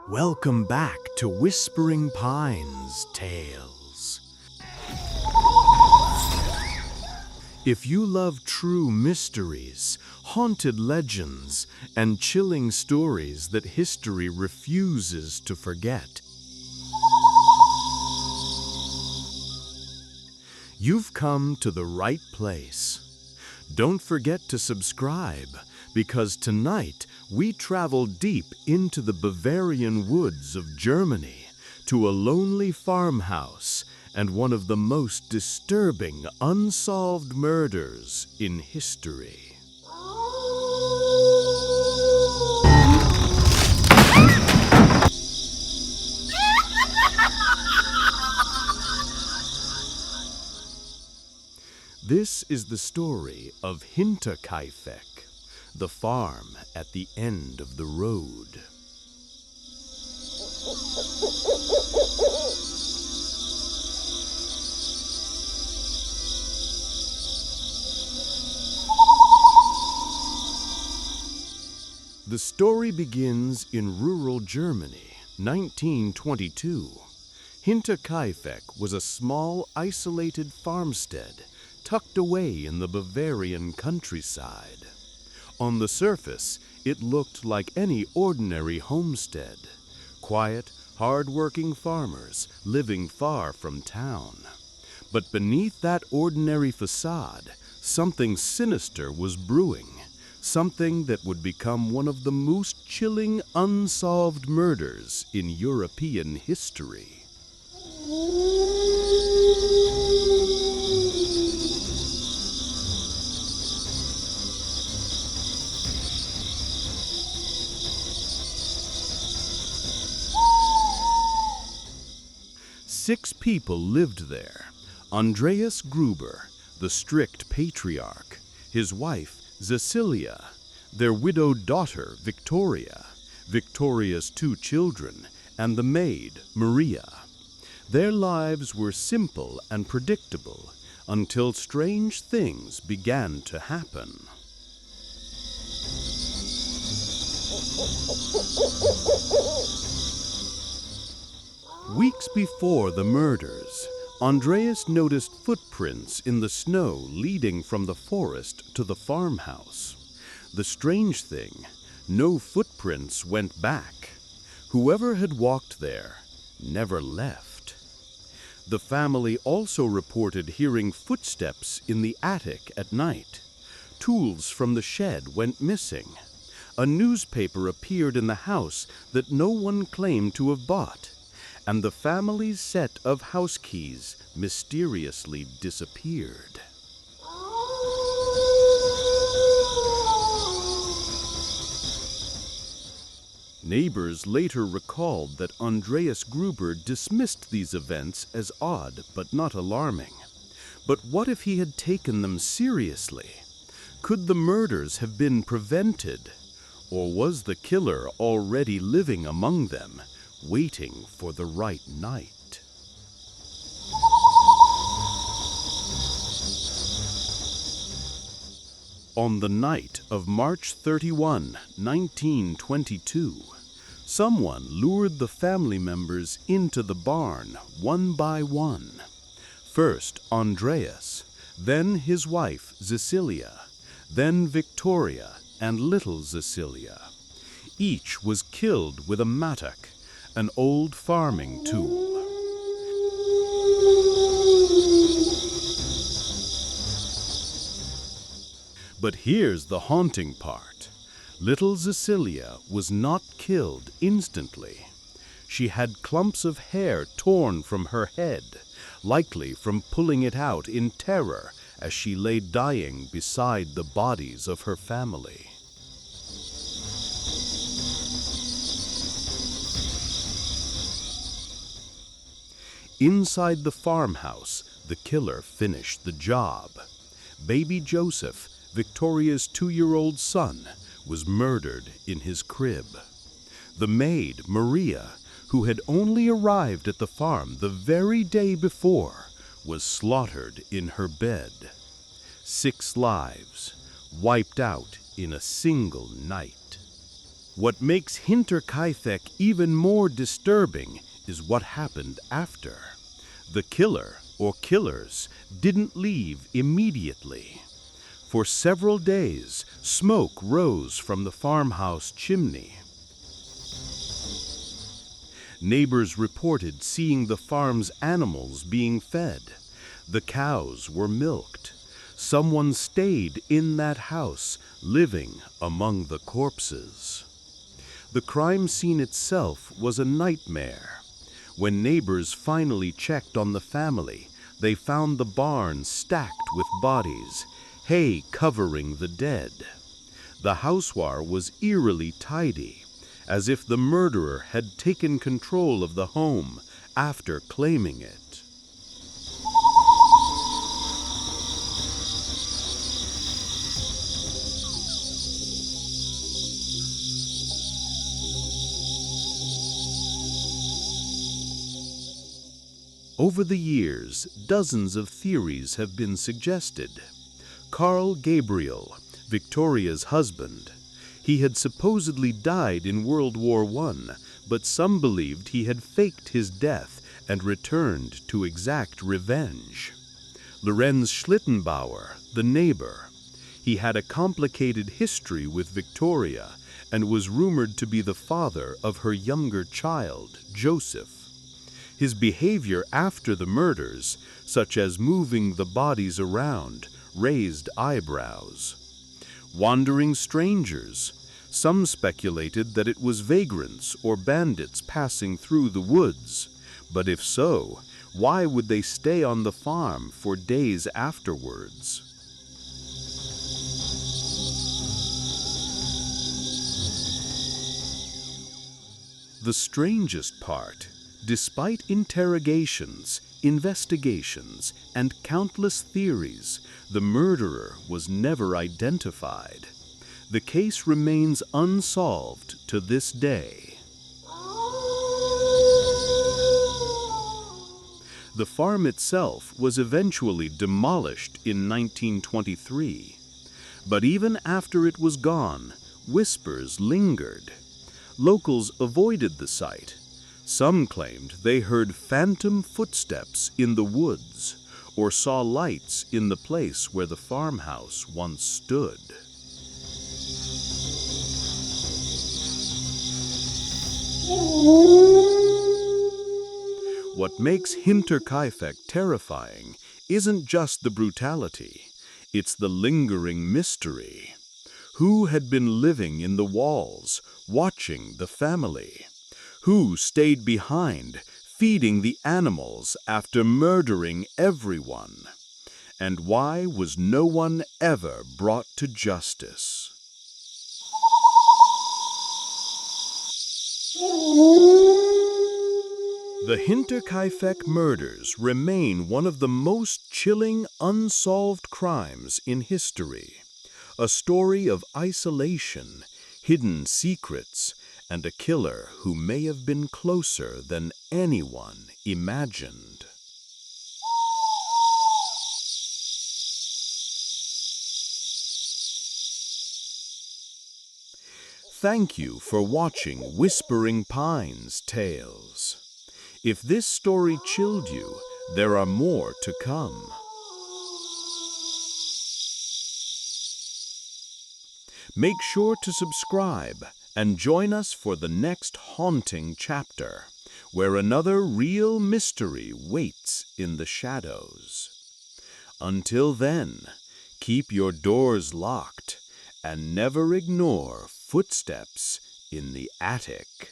Welcome back to Whispering Pines Tales. If you love true mysteries, haunted legends, and chilling stories that history refuses to forget, you've come to the right place. Don't forget to subscribe, because tonight we travel deep into the Bavarian woods of Germany to a lonely farmhouse and one of the most disturbing unsolved murders in history. This is the story of Hinterkaifeck, the farm at the end of the road. The story begins in rural Germany, 1922. Hinterkaifeck was a small, isolated farmstead tucked away in the Bavarian countryside. On the surface, it looked like any ordinary homestead. Quiet, hard-working farmers living far from town. But beneath that ordinary facade, something sinister was brewing. Something that would become one of the most chilling unsolved murders in European history. Six people lived there. Andreas Gruber, the strict patriarch, his wife, Cecilia, their widowed daughter, Victoria, Victoria's two children, and the maid, Maria. Their lives were simple and predictable until strange things began to happen. Weeks before the murders, Andreas noticed footprints in the snow leading from the forest to the farmhouse. The strange thing, no footprints went back. Whoever had walked there never left. The family also reported hearing footsteps in the attic at night. Tools from the shed went missing. A newspaper appeared in the house that no one claimed to have bought. And the family's set of house keys mysteriously disappeared. Neighbors later recalled that Andreas Gruber dismissed these events as odd but not alarming. But what if he had taken them seriously? Could the murders have been prevented? Or was the killer already living among them, waiting for the right night? On the night of March 31, 1922, someone lured the family members into the barn one by one. First Andreas, then his wife Cecilia, then Victoria and little Cecilia. Each was killed with a mattock, an old farming tool. But here's the haunting part. Little Cecilia was not killed instantly. She had clumps of hair torn from her head, likely from pulling it out in terror as she lay dying beside the bodies of her family. Inside the farmhouse, the killer finished the job. Baby Joseph, Victoria's 2-year-old son, was murdered in his crib. The maid, Maria, who had only arrived at the farm the very day before, was slaughtered in her bed. 6 lives, wiped out in a single night. What makes Hinterkaifeck even more disturbing is what happened after. The killer, or killers, didn't leave immediately. For several days, smoke rose from the farmhouse chimney. Neighbors reported seeing the farm's animals being fed. The cows were milked. Someone stayed in that house, living among the corpses. The crime scene itself was a nightmare. When neighbors finally checked on the family, they found the barn stacked with bodies, hay covering the dead. The housewarming was eerily tidy, as if the murderer had taken control of the home after claiming it. Over the years, dozens of theories have been suggested. Carl Gabriel, Victoria's husband. He had supposedly died in World War I, but some believed he had faked his death and returned to exact revenge. Lorenz Schlittenbauer, the neighbor. He had a complicated history with Victoria and was rumored to be the father of her younger child, Joseph. His behavior after the murders, such as moving the bodies around, raised eyebrows. Wandering strangers. Some speculated that it was vagrants or bandits passing through the woods. But if so, why would they stay on the farm for days afterwards? The strangest part, despite interrogations, investigations, and countless theories, the murderer was never identified. The case remains unsolved to this day. The farm itself was eventually demolished in 1923. But even after it was gone, whispers lingered. Locals avoided the site. Some claimed they heard phantom footsteps in the woods or saw lights in the place where the farmhouse once stood. What makes Hinterkaifeck terrifying isn't just the brutality, it's the lingering mystery. Who had been living in the walls, watching the family? Who stayed behind, feeding the animals after murdering everyone? And why was no one ever brought to justice? The Hinterkaifeck murders remain one of the most chilling unsolved crimes in history. A story of isolation, hidden secrets, and a killer who may have been closer than anyone imagined. Thank you for watching Whispering Pines Tales. If this story chilled you, there are more to come. Make sure to subscribe and join us for the next haunting chapter, where another real mystery waits in the shadows. Until then, keep your doors locked and never ignore footsteps in the attic.